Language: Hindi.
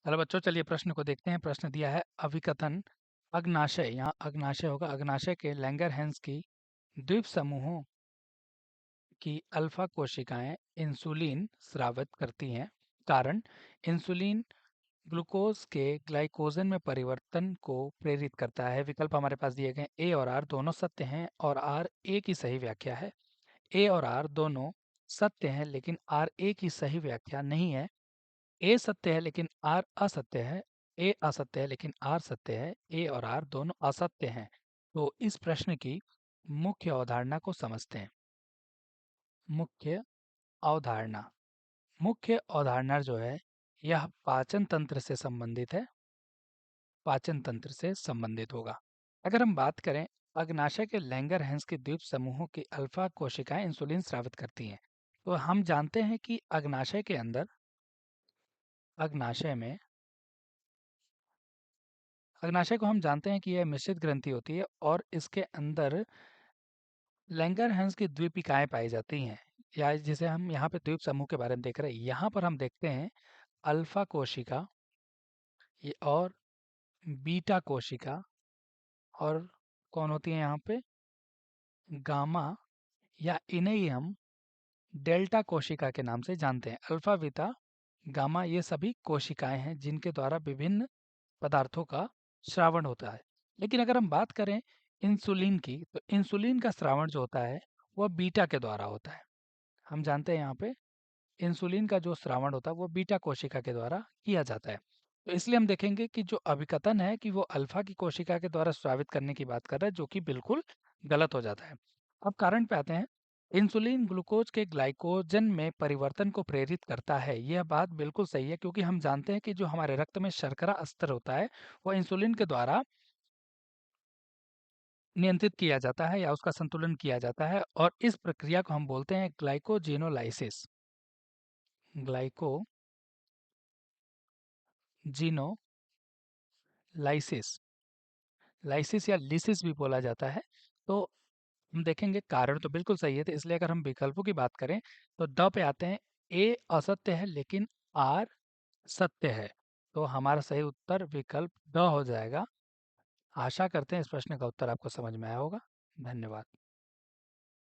चलो बच्चों, चलिए प्रश्न को देखते हैं। प्रश्न दिया है अभिकथन अग्नाशय, यहाँ अग्नाशय होगा, अग्नाशय के लैंगरहैंस की द्वीप समूहों की अल्फा कोशिकाएं इंसुलिन स्रावित करती हैं। कारण, इंसुलिन ग्लूकोज के ग्लाइकोजन में परिवर्तन को प्रेरित करता है। विकल्प हमारे पास दिए गए ए और आर दोनों सत्य हैं और आर ए की सही व्याख्या है। ए और आर दोनों सत्य हैं लेकिन आर ए की सही व्याख्या नहीं है। ए सत्य है लेकिन आर असत्य है। ए असत्य है लेकिन आर सत्य है। ए और आर दोनों असत्य हैं। तो इस प्रश्न की मुख्य अवधारणा को समझते हैं। मुख्य अवधारणा, मुख्य अवधारणा जो है यह पाचन तंत्र से संबंधित है। पाचन तंत्र से संबंधित होगा। अगर हम बात करें, अग्नाशय के लैंगरहैंस के द्वीप समूहों की अल्फा कोशिकाएं इंसुलिन स्रावित करती हैं। तो हम जानते हैं कि अग्नाशय के अंदर, अग्नाशय में, अग्नाशय को हम जानते हैं कि यह मिश्रित ग्रंथि होती है और इसके अंदर लैंगरहैंस की द्वीपिकाएं पाई जाती हैं, या जिसे हम यहाँ पे द्वीप समूह के बारे में देख रहे हैं। यहाँ पर हम देखते हैं अल्फा कोशिका और बीटा कोशिका, और कौन होती है यहाँ पे, गामा, या इन्हें ही हम डेल्टा कोशिका के नाम से जानते हैं। अल्फा, बीटा, गामा ये सभी कोशिकाएं हैं जिनके द्वारा विभिन्न पदार्थों का श्रावण होता है। लेकिन अगर हम बात करें इंसुलिन की, तो इंसुलिन का श्रावण जो होता है वह बीटा के द्वारा होता है। हम जानते हैं यहाँ पे इंसुलिन का जो श्रावण होता है वो बीटा कोशिका के द्वारा किया जाता है। तो इसलिए हम देखेंगे कि जो अभिकथन है कि वो अल्फा की कोशिका के द्वारा स्रावित करने की बात कर रहा है, जो कि बिल्कुल गलत हो जाता है। अब कारण पे आते हैं। इंसुलिन ग्लूकोज के ग्लाइकोजन में परिवर्तन को प्रेरित करता है। यह बात बिल्कुल सही है, क्योंकि हम जानते हैं कि जो हमारे रक्त में शर्करा स्तर होता है वह इंसुलिन के द्वारा नियंत्रित किया जाता है या उसका संतुलन किया जाता है, और इस प्रक्रिया को हम बोलते हैं ग्लाइकोजेनोलाइसिस। ग्लाइकोजिनोलाइसिस, लाइसिस या लिसिस भी बोला जाता है। तो हम देखेंगे कारण तो बिल्कुल सही है, तो इसलिए अगर हम विकल्पों की बात करें तो ड पे आते हैं। ए असत्य है लेकिन आर सत्य है। तो हमारा सही उत्तर विकल्प ड हो जाएगा। आशा करते हैं इस प्रश्न का उत्तर आपको समझ में आया होगा। धन्यवाद।